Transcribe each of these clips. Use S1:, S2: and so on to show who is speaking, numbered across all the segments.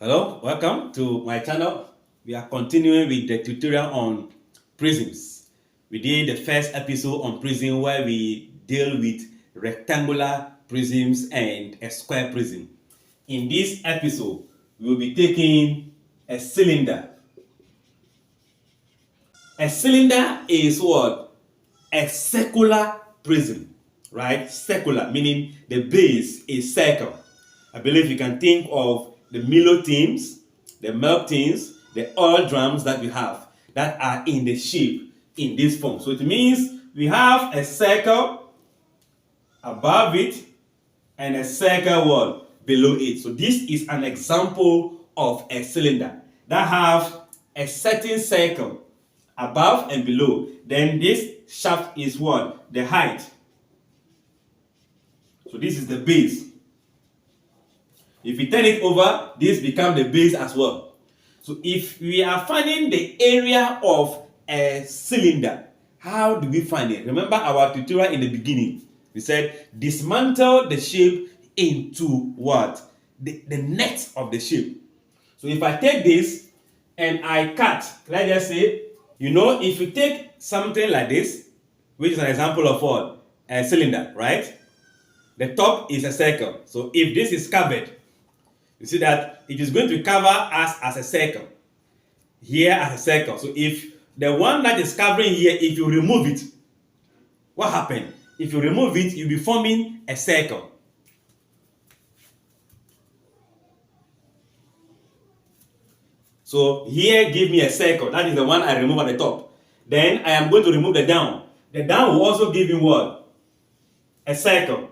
S1: Hello, welcome to my channel. We are continuing with the tutorial on prisms. We did the first episode on prism where we deal with rectangular prisms and a square prism. In this episode, we will be taking a cylinder. A cylinder is what? A circular prism, right? Circular, meaning the base is circle. I believe you can think of the Milo tins, the milk tins, the oil drums that we have that are in the shape in this form. So it means we have a circle above it and a circle what? Below it. So this is an example of a cylinder that have a certain circle above and below. Then this shaft is what? The height. So this is the base. If we turn it over, this becomes the base as well. So if we are finding the area of a cylinder, how do we find it? Remember our tutorial in the beginning. We said dismantle the shape into what? The net of the shape. So if I take this and I cut, let's just say, if you take something like this, which is an example of what? A cylinder, right? The top is a circle. So if this is covered, you see that it is going to cover us as a circle. Here as a circle. So if the one that is covering here, if you remove it, what happens? If you remove it, you'll be forming a circle. So here, give me a circle. That is the one I remove at the top. Then I am going to remove the down. The down will also give me what? A circle.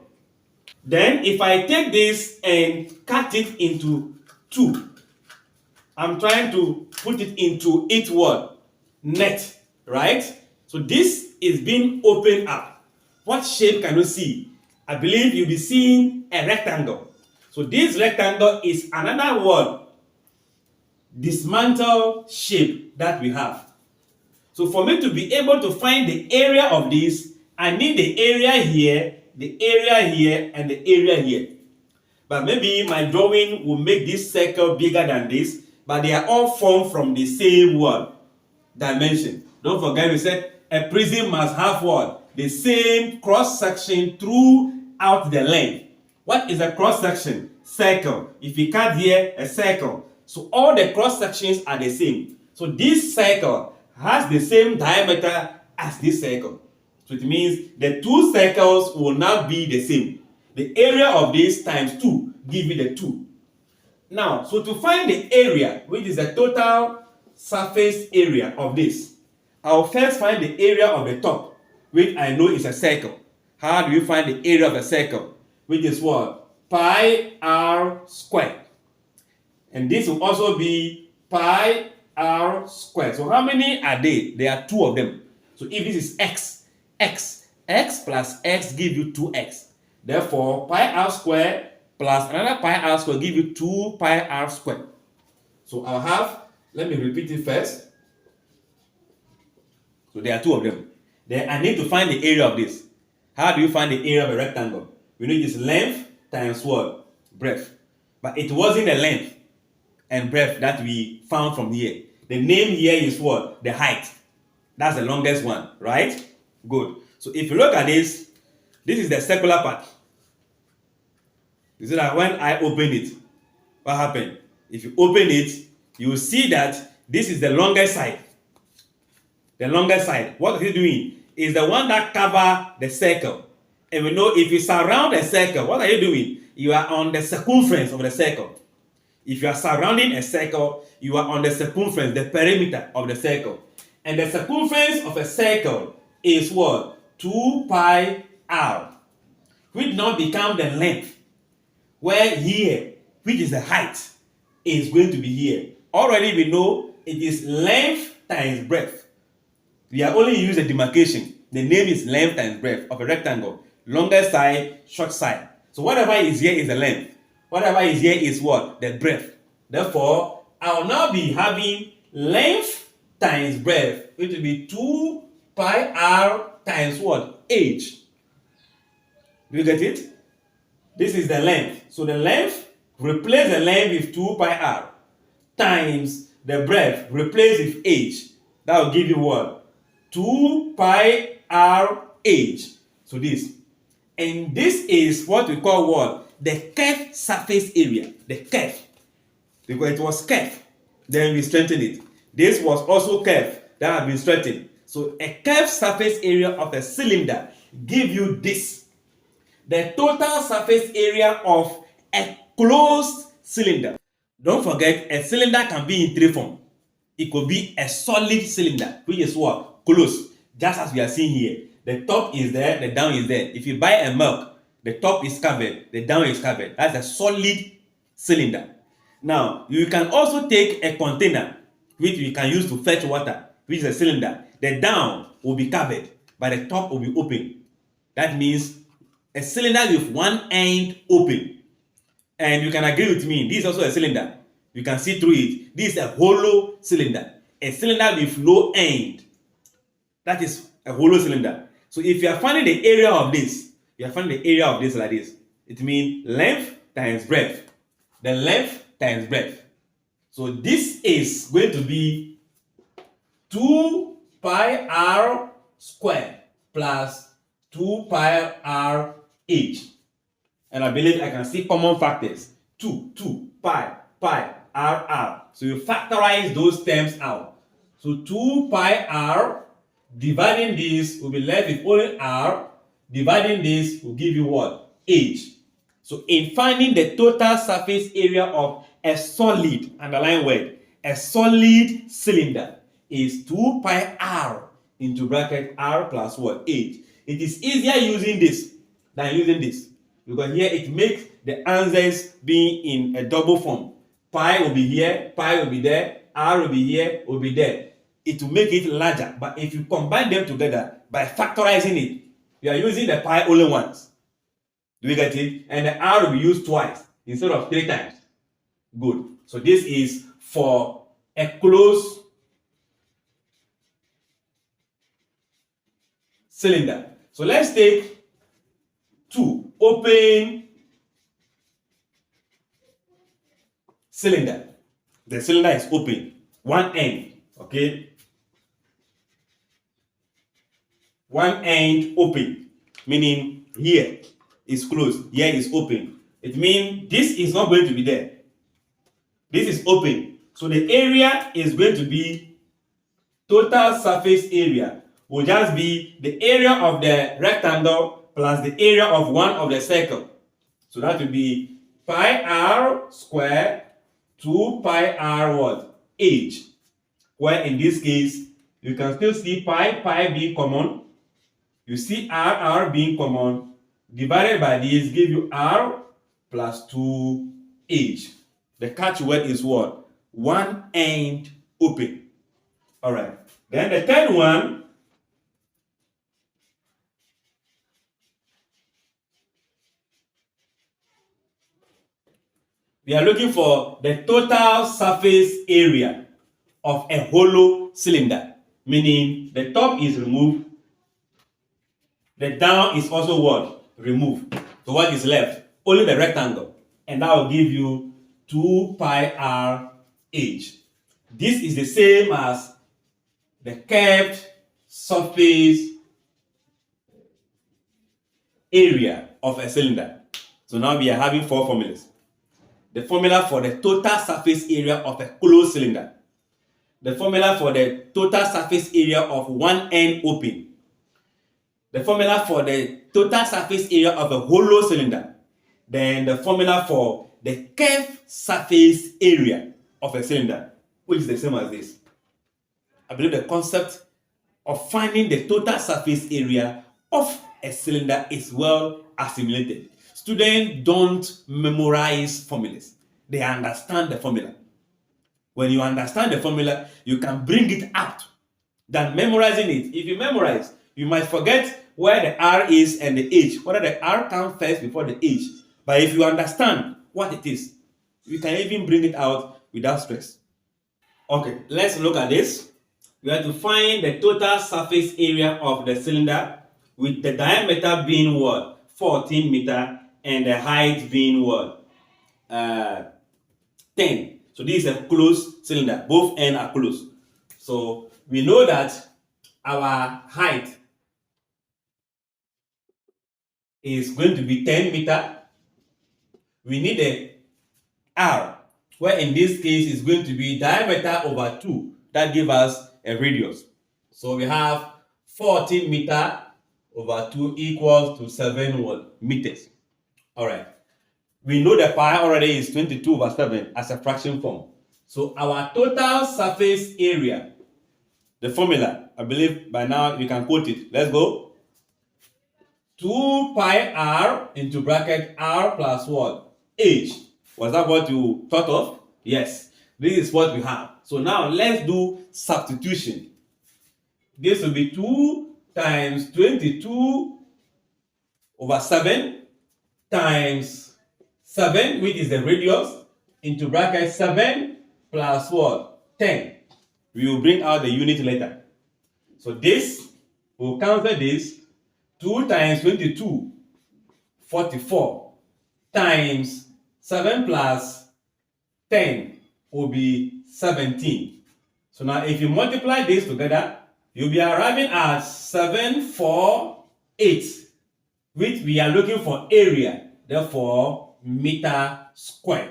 S1: Then if I take this and cut it into two, I'm trying to put it into its what? Net, right? So this is being opened up. What shape can you see? I believe you'll be seeing a rectangle. So this rectangle is another one dismantle shape that we have. So for me to be able to find the area of this, I need the area here, the area here, and the area here. But maybe my drawing will make this circle bigger than this, but they are all formed from the same what? Dimension. Don't forget we said a prism must have what? The same cross section throughout the length. What is a cross section? Circle. If you cut here, a circle. So all the cross sections are the same. So this circle has the same diameter as this circle. So it means the two circles will not be the same. The area of this times 2 give you the 2. Now, so to find the area, which is the total surface area of this, I'll first find the area of the top, which I know is a circle. How do you find the area of a circle? Which is what? Pi r squared. And this will also be pi r squared. So how many are they? There are 2 of them. So if this is x plus x give you 2x. Therefore, pi r squared plus another pi r squared give you 2 pi r squared. So I'll have, let me repeat it first. So there are 2 of them. Then I need to find the area of this. How do you find the area of a rectangle? We need this length times what? Breadth. But it wasn't the length and breadth that we found from here. The name here is what? The height. That's the longest one, right? Good. So if you look at this is the circular part. You see that when I open it, what happened? If you open it, you will see that this is the longest side. The longest side. What is it doing? Is the one that covers the circle. And we know if you surround a circle, what are you doing? You are on the circumference of the circle. If you are surrounding a circle, you are on the circumference, the perimeter of the circle. And the circumference of a circle is what? 2 pi r, which now become the length, where here, which is the height, is going to be here. Already we know it is length times breadth. We are only using the demarcation. The name is length times breadth of a rectangle. Longer side, short side. So whatever is here is the length. Whatever is here is what? The breadth. Therefore, I will now be having length times breadth, which will be 2 pi r times what? H. Do you get it? This is the length. So the length, replace the length with 2 pi r. times the breadth, replace with h. That will give you what? 2 pi r h. So this. And this is what we call what? The curved surface area. The curve. Because it was curved. Then we strengthened it. This was also curved. That had been strengthened. So a curved surface area of a cylinder give you this. The total surface area of a closed cylinder. Don't forget, a cylinder can be in three forms. It could be a solid cylinder, which is what? Closed. Just as we are seeing here. The top is there, the down is there. If you buy a milk, the top is covered, the down is covered. That's a solid cylinder. Now, you can also take a container, which we can use to fetch water, which is a cylinder. The down will be covered, but the top will be open. That means a cylinder with one end open. And you can agree with me, this is also a cylinder. You can see through it. This is a hollow cylinder. A cylinder with no end. That is a hollow cylinder. So if you are finding the area of this, you are finding the area of this like this. It means length times breadth. The length times breadth. So this is going to be 2 pi r squared plus 2 pi r h. And I believe I can see common factors. 2 pi r. So you factorize those terms out. So 2 pi r dividing this will be left with only r. Dividing this will give you what? H. So in finding the total surface area of a solid, underline word, a solid cylinder is 2 pi r into bracket r plus what? H. It is easier using this than using this. Because here it makes the answers being in a double form. Pi will be here, pi will be there, r will be here, will be there. It will make it larger. But if you combine them together by factorizing it, you are using the pi only once. Do you get it? And the r will be used twice instead of 3 times. Good. So this is for a closed cylinder. So let's take 2 open cylinder. The cylinder is open, one end, okay? One end open, meaning here is closed, here is open. It means this is not going to be there. This is open. So the area is going to be total surface area will just be the area of the rectangle plus the area of one of the circle. So that will be pi r squared 2 pi r what? H. Where in this case, you can still see pi being common. You see r being common. Divided by this give you r plus 2h. The catch word is what? One end open. Alright. Then the third one, we are looking for the total surface area of a hollow cylinder. Meaning the top is removed. The down is also what? Removed. So what is left? Only the rectangle. And that will give you 2 pi r h. This is the same as the curved surface area of a cylinder. So now we are having 4 formulas. The formula for the total surface area of a closed cylinder. The formula for the total surface area of one end open. The formula for the total surface area of a hollow cylinder. Then the formula for the curved surface area of a cylinder, which is the same as this. I believe the concept of finding the total surface area of a cylinder is well assimilated. Students don't memorize formulas. They understand the formula. When you understand the formula, you can bring it out than memorizing it. If you memorize, you might forget where the R is and the H, whether the R comes first before the H. But if you understand what it is, you can even bring it out without stress. Okay, let's look at this. We have to find the total surface area of the cylinder with the diameter being what? 14 meter and the height being what? 10. So this is a closed cylinder. Both ends are closed. So we know that our height is going to be 10 meter. We need a R, where in this case is going to be diameter over 2. That gives us a radius. So we have 14 meter over 2 equals to 7 meters. All right. We know the pi already is 22 over 7 as a fraction form. So our total surface area, the formula, I believe by now you can quote it. Let's go. 2 pi r into bracket r plus what? H. Was that what you thought of? Yes. This is what we have. So now let's do substitution. This will be 2 times 22 over 7 times 7, which is the radius, into bracket 7 plus what? 10. We will bring out the unit later. So this, we'll cancel this. 2 times 22, 44, times 7 plus 10 will be 17. So now if you multiply this together, you'll be arriving at 748, which we are looking for area, therefore meter square.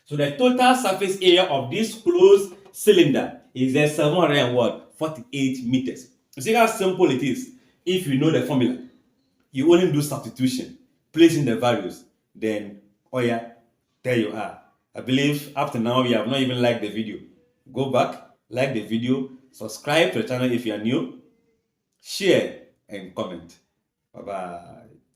S1: So the total surface area of this closed cylinder is 748 meters. You see how simple it is. If you know the formula, you only do substitution, placing the values, then oh yeah, there you are. I believe up to now you have not even liked the video. Go back, like the video, subscribe to the channel if you are new, share and comment. Bye bye.